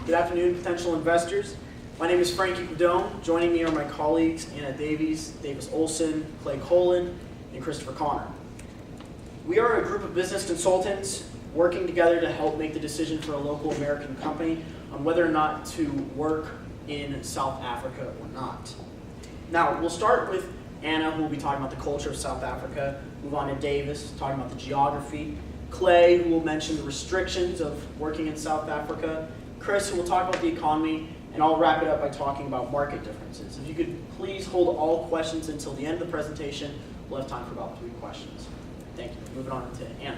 Good afternoon, potential investors. My name is Frankie Padone. Joining me are my colleagues Anna Davies, Davis Olson, Clay Colin, and Christopher Connor. We are a group of business consultants working together to help make the decision for a local American company on whether or not to work in South Africa or not. Now, we'll start with Anna, who will be talking about the culture of South Africa, move on to Davis, talking about the geography, Clay, who will mention the restrictions of working in South Africa, Chris, who will talk about the economy, and I'll wrap it up by talking about market differences. If you could please hold all questions until the end of the presentation, we'll have time for about 3 questions. Thank you. Moving on to Anna.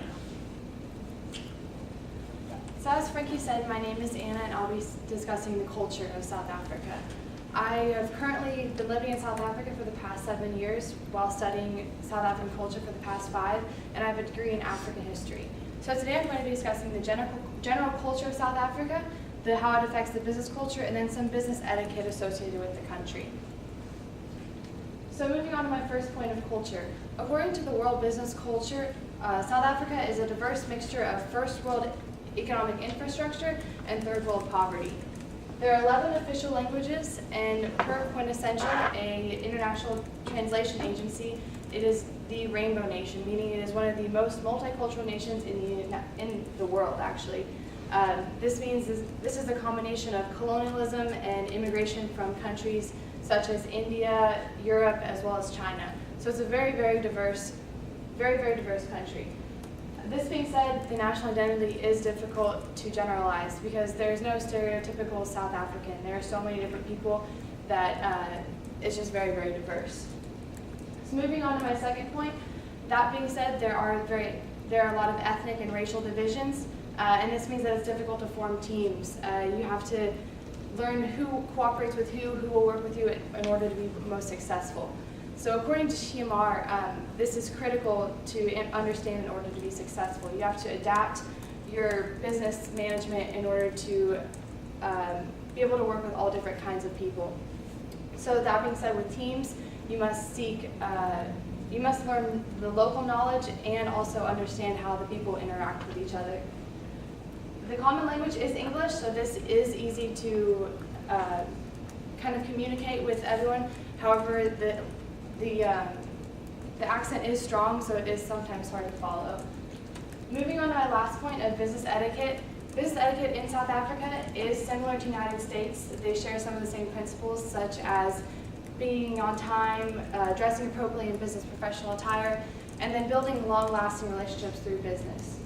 So as Frankie said, my name is Anna and I'll be discussing the culture of South Africa. I have currently been living in South Africa for the past 7 years while studying South African culture for the past 5, and I have a degree in African history. So today I'm going to be discussing the general culture of South Africa, how it affects the business culture, and then some business etiquette associated with the country. So moving on to my first point of culture. According to the World Business Culture, South Africa is a diverse mixture of first world economic infrastructure and third world poverty. There are 11 official languages, and per Quintessential, an international translation agency, it is the Rainbow Nation, meaning it is one of the most multicultural nations in the world, actually. This means this is a combination of colonialism and immigration from countries such as India, Europe, as well as China. So it's a very, very diverse country. This being said, the national identity is difficult to generalize because there is no stereotypical South African. There are so many different people that it's just very, very diverse. So moving on to my second point, that being said, there are a lot of ethnic and racial divisions, and this means that it's difficult to form teams. You have to learn who cooperates with who will work with you in order to be most successful. So according to Shiamar, this is critical to understand in order to be successful. You have to adapt your business management in order to be able to work with all different kinds of people. So that being said, with teams, you must learn the local knowledge and also understand how the people interact with each other. The common language is English, so this is easy to kind of communicate with everyone. However, the accent is strong, so it is sometimes hard to follow. Moving on to my last point of business etiquette. Business etiquette in South Africa is similar to the United States. They share some of the same principles, such as being on time, dressing appropriately in business professional attire, and then building long-lasting relationships through business.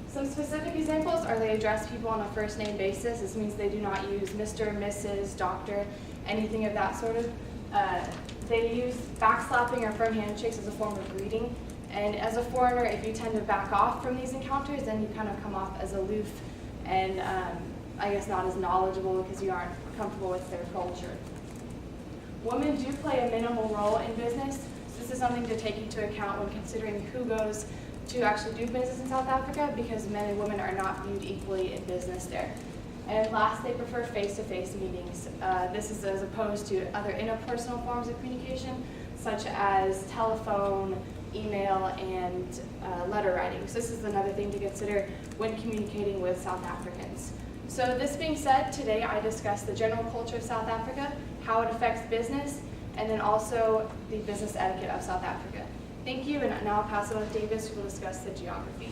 Some specific examples are they address people on a first-name basis. This means they do not use Mr., Mrs., Doctor, anything of that sort of. They use backslapping or firm handshakes as a form of greeting. And as a foreigner, if you tend to back off from these encounters, then you kind of come off as aloof and I guess not as knowledgeable because you aren't comfortable with their culture. Women do play a minimal role in business. This is something to take into account when considering who goes to actually do business in South Africa, because men and women are not viewed equally in business there. And last, they prefer face-to-face meetings. This is as opposed to other interpersonal forms of communication, such as telephone, email, and letter writing. So this is another thing to consider when communicating with South Africans. So this being said, today I discussed the general culture of South Africa, how it affects business, and then also the business etiquette of South Africa. Thank you, and now I'll pass it on to Davis, who will discuss the geography.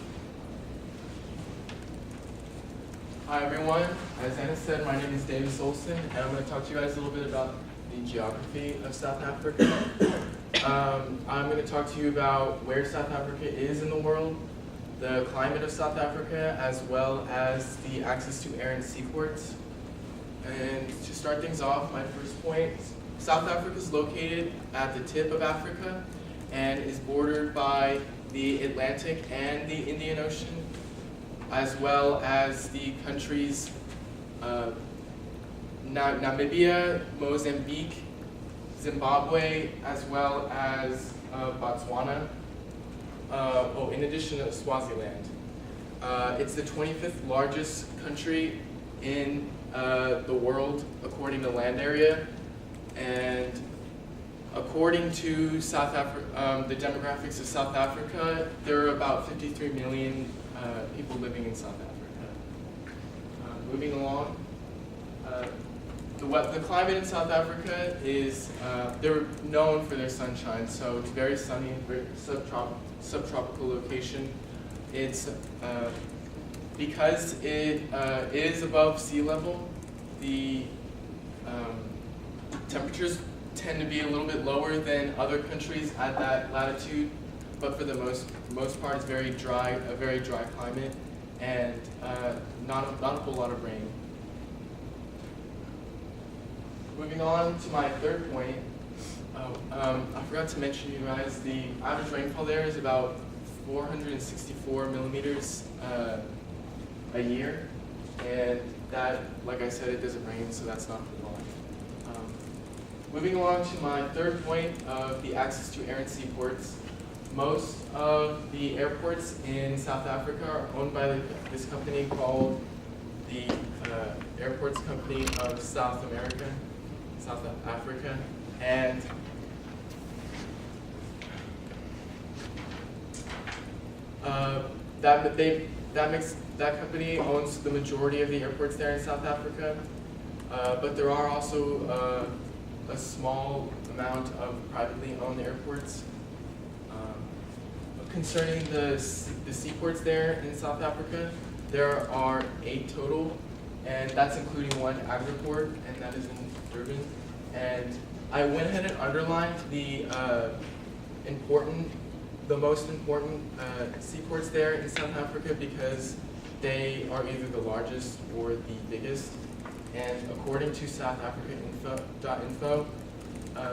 Hi everyone, as Anna said, my name is Davis Olson, and I'm going to talk to you guys a little bit about the geography of South Africa. I'm going to talk to you about where South Africa is in the world, the climate of South Africa, as well as the access to air and seaports. And to start things off, my first point, South Africa is located at the tip of Africa and is bordered by the Atlantic and the Indian Ocean, as well as the countries Namibia, Mozambique, Zimbabwe, as well as Botswana, in addition to Swaziland. It's the 25th largest country in the world according to land area, and according to South Africa, the demographics of South Africa, there are about 53 million people living in South Africa. moving along, the climate in South Africa is, they're known for their sunshine, so it's very sunny, very subtropical location. It's, because it is above sea level, the temperatures tend to be a little bit lower than other countries at that latitude, but for the most part it's very dry, a very dry climate, and not a whole lot of rain. Moving on to my third point, I forgot to mention, you guys, the average rainfall there is about 464 millimeters a year, and that, like I said, it doesn't rain, so that's not a lot. Moving along to my third point of the access to air and seaports. Most of the airports in South Africa are owned by this company called the Airports Company of South Africa, and that company owns the majority of the airports there in South Africa, but there are also a small amount of privately owned airports. Concerning the seaports there in South Africa, there are 8 total, and that's including one Agriport, and that is in Durban. And I went ahead and underlined the most important seaports there in South Africa because they are either the largest or the biggest. And according to SouthAfricaInfo,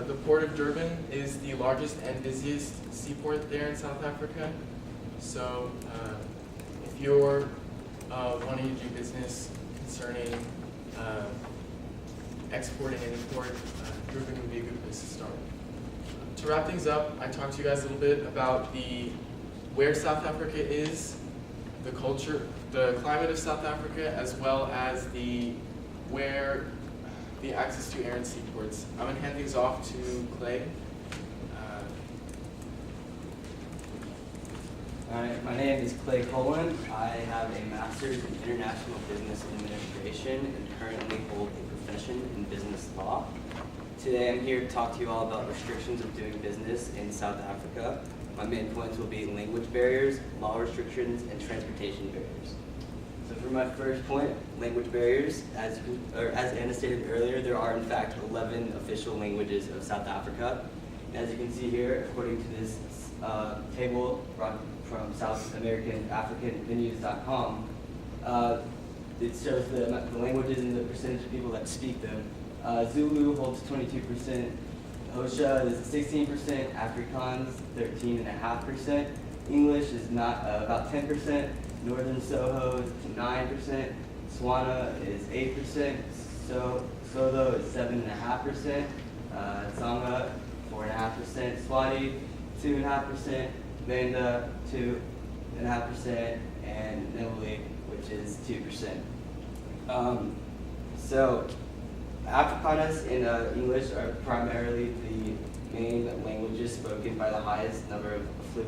the Port of Durban is the largest and busiest seaport there in South Africa. So if you're wanting to do business concerning exporting and import, Durban would be a good place to start. To wrap things up, I talked to you guys a little bit about where South Africa is, the culture, the climate of South Africa, as well as the access to air and seaports. I'm going to hand things off to Clay. Hi, my name is Clay Colin. I have a master's in international business administration and currently hold a profession in business law. Today I'm here to talk to you all about restrictions of doing business in South Africa. My main points will be language barriers, law restrictions, and transportation barriers. So for my first point, language barriers, as Anna stated earlier, there are in fact 11 official languages of South Africa. And as you can see here, according to this table from South American African Venues.com, it shows the languages and the percentage of people that speak them. Zulu holds 22%, Hausa is 16%, Afrikaans 13.5%, English is about 10%, Northern Soho is 9%, Swana is 8%, Sotho is 7.5%, Tsonga 4.5%, Swati 2.5%, Venda 2.5%, and Ndebele, which is 2%. So Afrikaans and English are primarily the main languages spoken by the highest number of the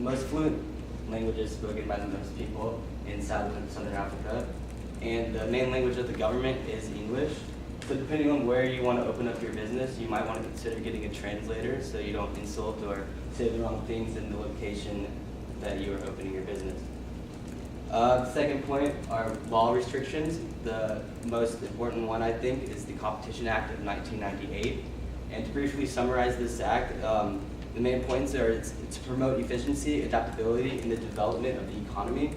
most fluent languages spoken by the most people in Southern Africa. And the main language of the government is English. So depending on where you want to open up your business, you might want to consider getting a translator so you don't insult or say the wrong things in the location that you are opening your business. The second point are law restrictions. The most important one, I think, is the Competition Act of 1998. And to briefly summarize this act, the main points are it's to promote efficiency, adaptability, and the development of the economy,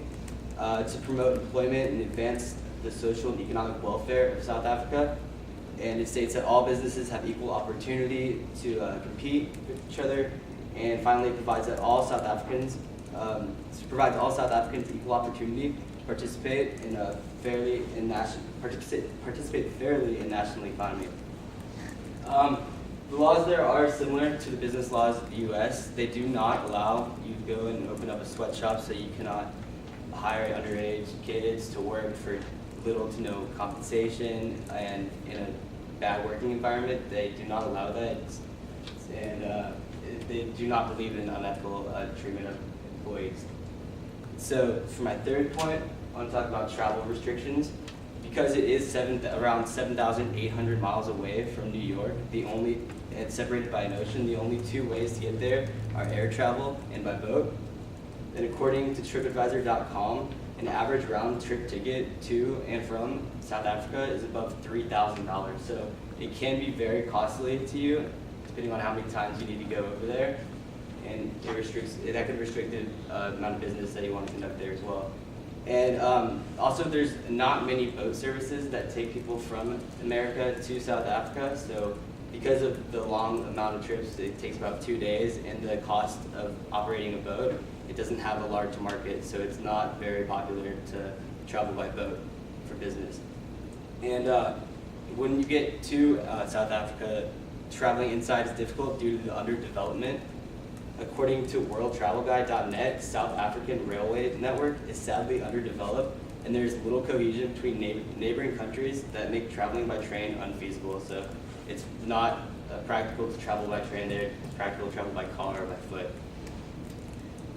to promote employment and advance the social and economic welfare of South Africa. And it states that all businesses have equal opportunity to compete with each other. And finally, it provides that all South Africans equal opportunity to participate fairly in national economy. The laws there are similar to the business laws of the U.S. They do not allow you to go and open up a sweatshop, so you cannot hire underage kids to work for little to no compensation and in a bad working environment. They do not allow that, and they do not believe in unethical treatment of employees. So for my third point, I want to talk about travel restrictions. because it is around 7,800 miles away from New York, it's separated by an ocean. The only two ways to get there are air travel and by boat. And according to TripAdvisor.com, an average round-trip ticket to and from South Africa is above $3,000. So it can be very costly to you, depending on how many times you need to go over there. And that could restrict the amount of business that you want to conduct there as well. And also, there's not many boat services that take people from America to South Africa. So because of the long amount of trips, it takes about 2 days, and the cost of operating a boat, it doesn't have a large market, so it's not very popular to travel by boat for business. And when you get to South Africa, traveling inside is difficult due to the underdevelopment. According to worldtravelguide.net, South African railway network is sadly underdeveloped, and there's little cohesion between neighboring countries that make traveling by train unfeasible. So it's not practical to travel by train there, it's practical to travel by car or by foot.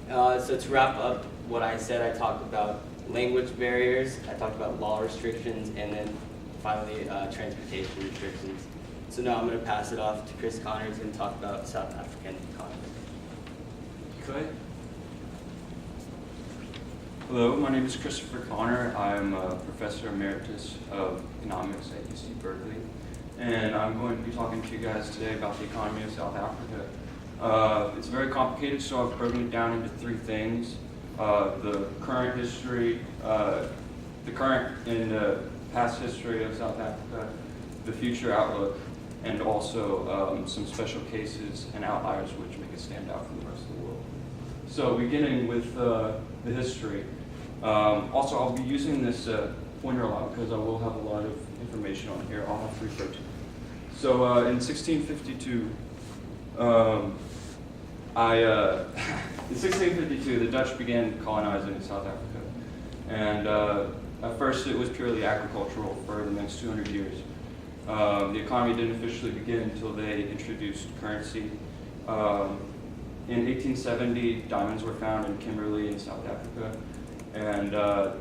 So to wrap up what I said, I talked about language barriers, I talked about law restrictions, and then finally transportation restrictions. So now I'm going to pass it off to Chris Connor, who's going to talk about South African economy. Clay? Hello, my name is Christopher Connor. I'm a professor emeritus of economics at UC Berkeley, and I'm going to be talking to you guys today about the economy of South Africa. It's very complicated, so I've broken it down into three things. The current history, the current and past history of South Africa, the future outlook, and also some special cases and outliers which make it stand out from the rest of the world. So beginning with the history. Also, I'll be using this pointer a lot because I will have a lot of information on here I'll have to refer to. So in 1652, in 1652, the Dutch began colonizing South Africa. And at first it was purely agricultural for the next 200 years. The economy didn't officially begin until they introduced currency. In 1870, diamonds were found in Kimberley in South Africa, and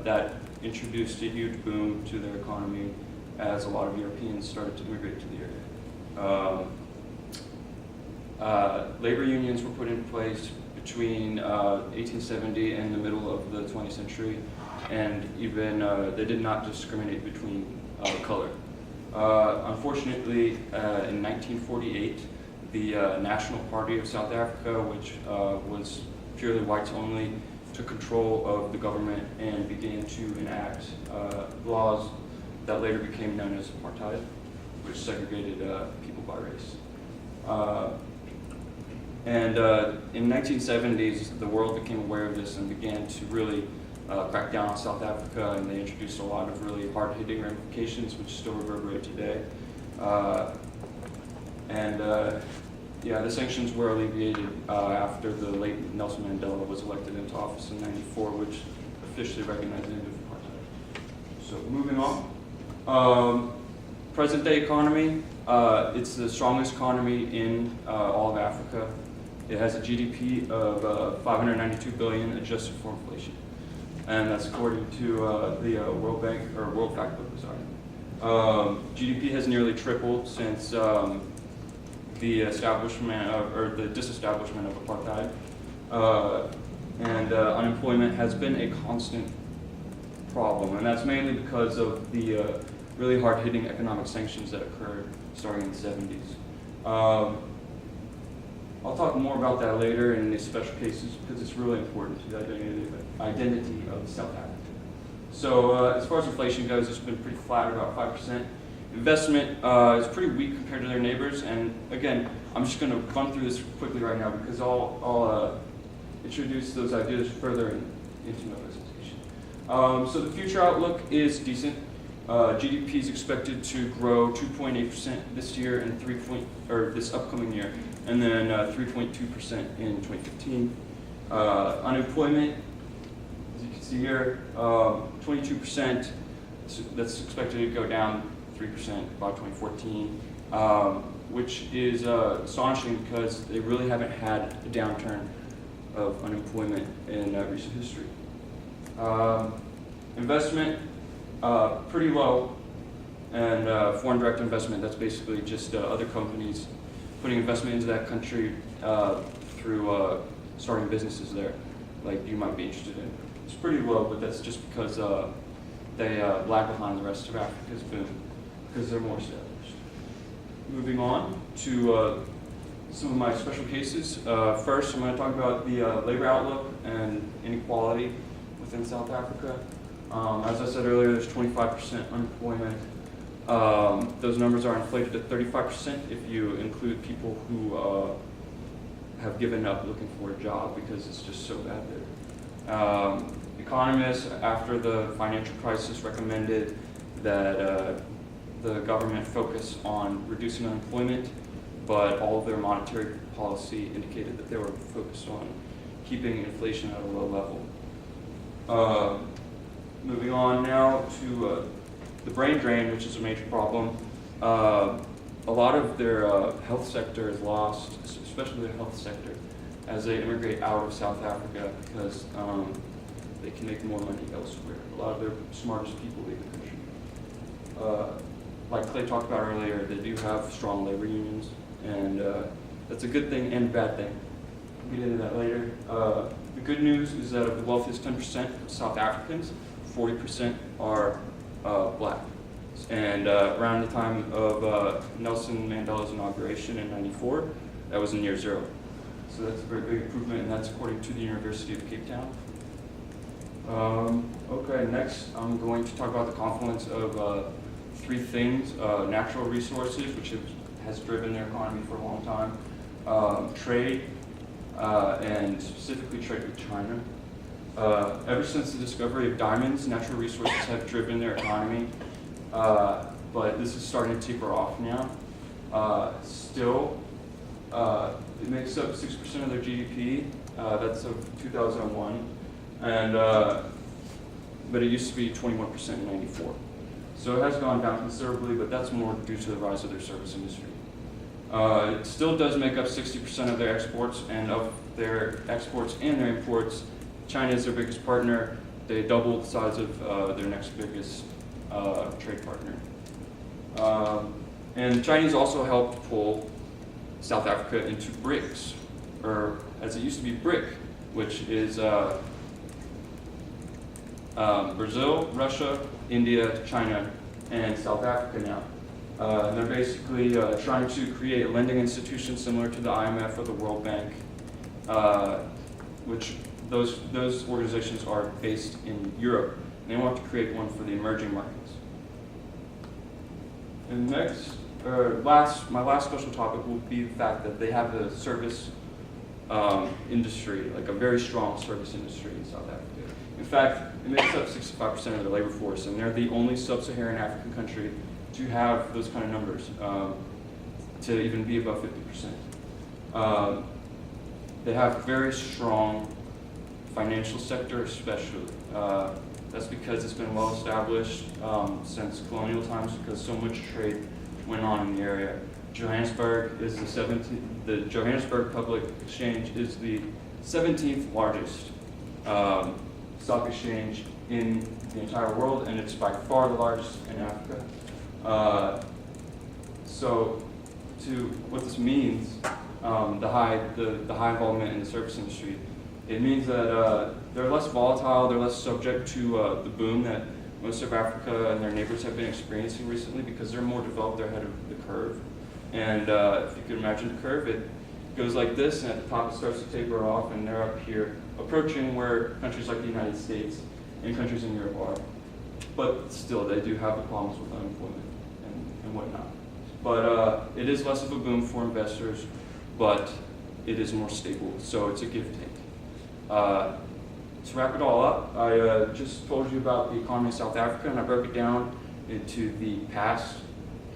that introduced a huge boom to their economy as a lot of Europeans started to immigrate to the area. Labor unions were put in place between 1870 and the middle of the 20th century, and even they did not discriminate between color. Unfortunately, in 1948, the National Party of South Africa, which was purely whites only, took control of the government and began to enact laws that later became known as apartheid, which segregated people by race. And in the 1970s, the world became aware of this and began to really crack down on South Africa, and they introduced a lot of really hard-hitting ramifications, which still reverberate today. Yeah, the sanctions were alleviated after the late Nelson Mandela was elected into office in '94, which officially recognized the end of apartheid. So moving on. Present-day economy, it's the strongest economy in all of Africa. It has a GDP of 592 billion adjusted for inflation. And that's according to the World Bank, or World Factbook, sorry. GDP has nearly tripled since the establishment or the disestablishment of apartheid. And unemployment has been a constant problem, and that's mainly because of the really hard-hitting economic sanctions that occurred starting in the 70s. I'll talk more about that later in these special cases because it's really important to the identity of South Africa. So as far as inflation goes, it's been pretty flat, about 5%. Investment is pretty weak compared to their neighbors, and again, I'm just going to run through this quickly right now because I'll introduce those ideas further into my presentation. So the future outlook is decent. GDP is expected to grow 2.8% this year and this upcoming year, and then 3.2% in 2015. Unemployment, as you can see here, 22%. That's expected to go down 3% by 2014, which is astonishing because they really haven't had a downturn of unemployment in recent history. Investment, pretty low. And foreign direct investment, that's basically just other companies putting investment into that country through starting businesses there, like you might be interested in. It's pretty low, but that's just because they lag behind the rest of Africa's boom, because they're more established. Moving on to some of my special cases. First, I'm going to talk about the labor outlook and inequality within South Africa. As I said earlier, there's 25% unemployment. Those numbers are inflated to 35% if you include people who have given up looking for a job because it's just so bad there. Economists, after the financial crisis, recommended that the government focus on reducing unemployment, but all of their monetary policy indicated that they were focused on keeping inflation at a low level. Moving on now to the brain drain, which is a major problem. A lot of their health sector is lost, especially the health sector, as they immigrate out of South Africa because they can make more money elsewhere. A lot of their smartest people leave the country. Like Clay talked about earlier, they do have strong labor unions, and that's a good thing and a bad thing. We'll get into that later. The good news is that of the wealthiest 10% of South Africans, 40% are black. And around the time of Nelson Mandela's inauguration in '94, that was near zero. So that's a very big improvement, and that's according to the University of Cape Town. Okay, next I'm going to talk about the confluence of three things: natural resources, which has driven their economy for a long time, trade, and specifically trade with China. Ever since the discovery of diamonds, natural resources have driven their economy, but this is starting to taper off now. Still, it makes up 6% of their GDP. That's of 2001, and but it used to be 21% in '94. So it has gone down considerably, but that's more due to the rise of their service industry. It still does make up 60% of their exports, and of their exports and their imports, China is their biggest partner. They double the size of their next biggest trade partner. And the Chinese also helped pull South Africa into BRICS, or as it used to be BRIC, which is Brazil, Russia, India, China, and South Africa now. And they're basically trying to create a lending institution similar to the IMF or the World Bank, which those organizations are based in Europe. And they want to create one for the emerging markets. And next, my last special topic will be the fact that they have a service industry, like a very strong service industry in South Africa. In fact, it makes up 65% of their labor force, and they're the only sub-Saharan African country to have those kind of numbers, to even be above 50%. They have very strong financial sector, especially. That's because it's been well established since colonial times, because so much trade went on in the area. Johannesburg is the Johannesburg Public Exchange is the 17th largest stock exchange in the entire world, and it's by far the largest in Africa. So, to what this means, the high involvement in the service industry, it means that they're less volatile, they're less subject to the boom that most of Africa and their neighbors have been experiencing recently, because they're more developed, they're ahead of the curve. And if you can imagine the curve, it goes like this, and at the top it starts to taper off, and they're up here, approaching where countries like the United States and countries in Europe are. But still, they do have the problems with unemployment and whatnot. But it is less of a boom for investors, but it is more stable, so it's a give-take. To wrap it all up, I just told you about the economy of South Africa, and I broke it down into the past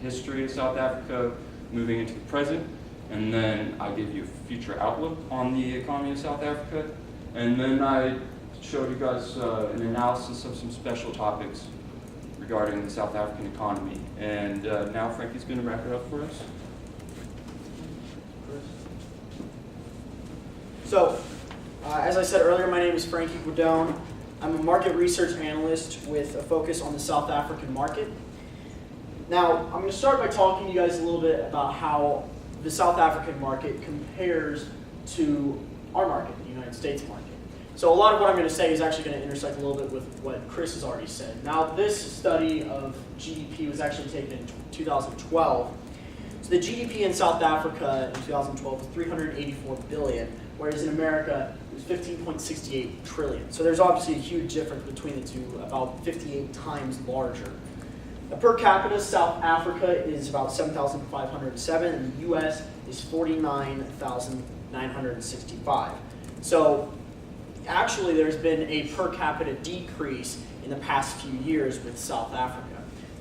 history of South Africa, moving into the present, and then I gave you a future outlook on the economy of South Africa, and then I showed you guys an analysis of some special topics regarding the South African economy. And now Frankie's going to wrap it up for us. So, as I said earlier, my name is Frankie Guidone. I'm a market research analyst with a focus on the South African market. Now, I'm going to start by talking to you guys a little bit about how the South African market compares to our market, the United States market. So a lot of what I'm going to say is actually going to intersect a little bit with what Chris has already said. Now, this study of GDP was actually taken in 2012. So the GDP in South Africa in 2012 was 384 billion, whereas in America it was 15.68 trillion. So there's obviously a huge difference between the two, about 58 times larger. Per capita, South Africa is about 7,507, and the U.S. is 49,965. So actually, there's been a per capita decrease in the past few years with South Africa.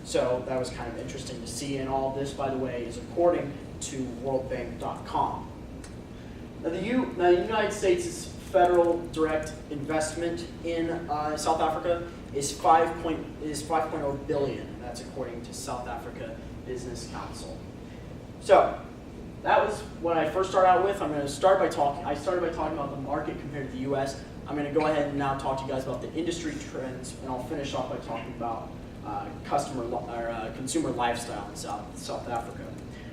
So that was kind of interesting to see, and all of this, by the way, is according to worldbank.com. Now, the United States' federal direct investment in South Africa is 5.0 billion. That's according to South Africa Business Council. So that was what I first started out with. I started by talking about the market compared to the U.S. I'm going to go ahead and now talk to you guys about the industry trends, and I'll finish off by talking about consumer lifestyle in South Africa.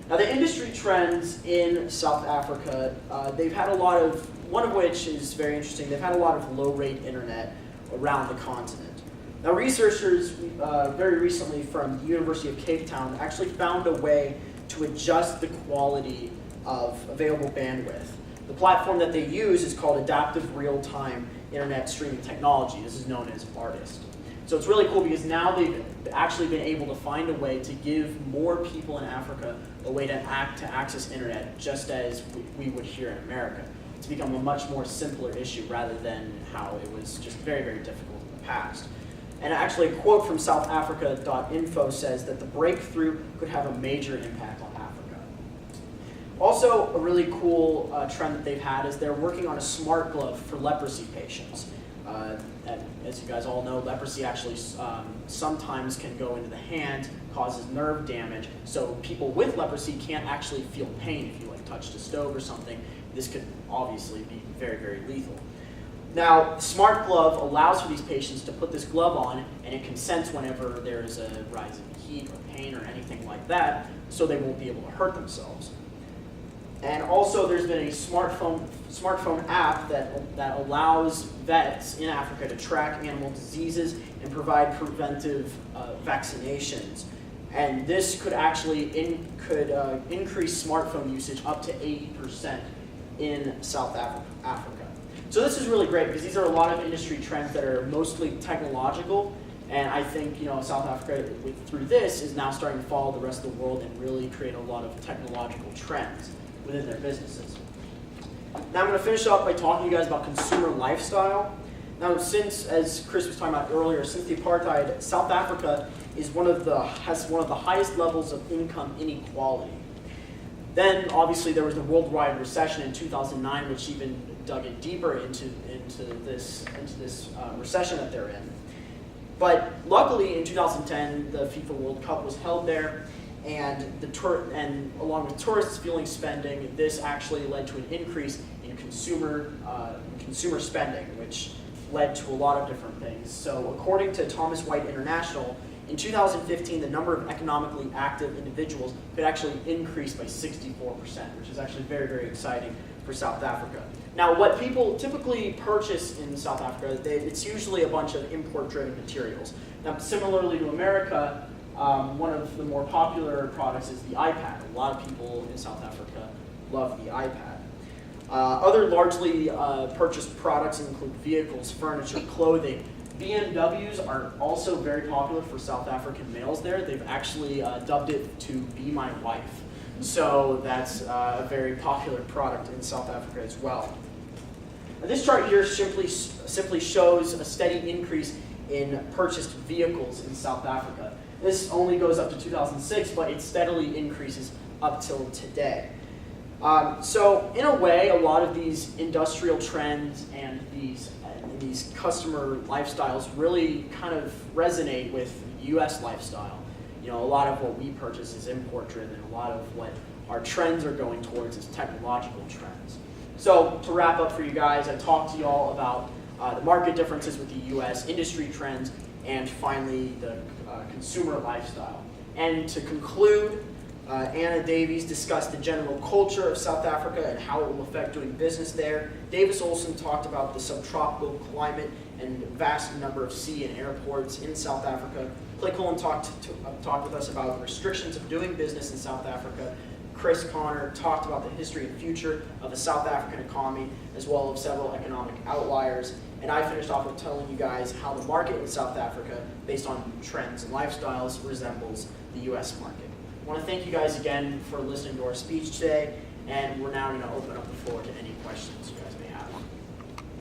Now, the industry trends in South Africa, they've had a lot of, one of which is very interesting, they've had a lot of low-rate internet around the continent. Now, researchers very recently from the University of Cape Town actually found a way to adjust the quality of available bandwidth. The platform that they use is called Adaptive Real-Time Internet Streaming Technology. This is known as ARTIST. So it's really cool because now they've actually been able to find a way to give more people in Africa a way to access internet just as we would here in America. It's become a much more simpler issue rather than how it was just very, very difficult in the past. And actually, a quote from southafrica.info says that the breakthrough could have a major impact on Africa. Also, a really cool trend that they've had is they're working on a smart glove for leprosy patients. And as you guys all know, leprosy actually sometimes can go into the hand, causes nerve damage, so people with leprosy can't actually feel pain if you touched a stove or something. This could obviously be very, very lethal. Now, Smart Glove allows for these patients to put this glove on, and it can sense whenever there is a rise in heat or pain or anything like that, so they won't be able to hurt themselves. And also, there's been a smartphone app that allows vets in Africa to track animal diseases and provide preventive vaccinations. And this could actually increase smartphone usage up to 80% in South Africa. So this is really great because these are a lot of industry trends that are mostly technological, and I think South Africa through this is now starting to follow the rest of the world and really create a lot of technological trends within their businesses. Now I'm going to finish off by talking to you guys about consumer lifestyle. Now, since, as Chris was talking about earlier, since the apartheid, South Africa has one of the highest levels of income inequality. Then, obviously, there was the worldwide recession in 2009, which even dug in deeper into this recession that they're in. But luckily, in 2010, the FIFA World Cup was held there, and along with tourists fueling spending, this actually led to an increase in consumer spending, which led to a lot of different things. So, according to Thomas White International, in 2015, the number of economically active individuals could actually increase by 64%, which is actually very, very exciting for South Africa. Now, what people typically purchase in South Africa, it's usually a bunch of import-driven materials. Now, similarly to America, one of the more popular products is the iPad. A lot of people in South Africa love the iPad. Other largely purchased products include vehicles, furniture, clothing. BMWs are also very popular for South African males there. They've actually dubbed it to Be My Wife. So that's a very popular product in South Africa as well. Now, this chart here simply shows a steady increase in purchased vehicles in South Africa. This only goes up to 2006, but it steadily increases up till today. So in a way, a lot of these industrial trends and these customer lifestyles really kind of resonate with U.S. lifestyle. A lot of what we purchase is import-driven. A lot of what our trends are going towards is technological trends. So to wrap up for you guys, I talked to you all about the market differences with the U.S., industry trends, and finally the consumer lifestyle. And to conclude, Anna Davies discussed the general culture of South Africa and how it will affect doing business there. Davis Olson talked about the subtropical climate and vast number of sea and airports in South Africa. Clay Cullen talked with us about the restrictions of doing business in South Africa. Chris Connor talked about the history and future of the South African economy, as well as several economic outliers. And I finished off with telling you guys how the market in South Africa, based on trends and lifestyles, resembles the U.S. market. I want to thank you guys again for listening to our speech today, and we're now going to open up the floor to any questions you guys may have.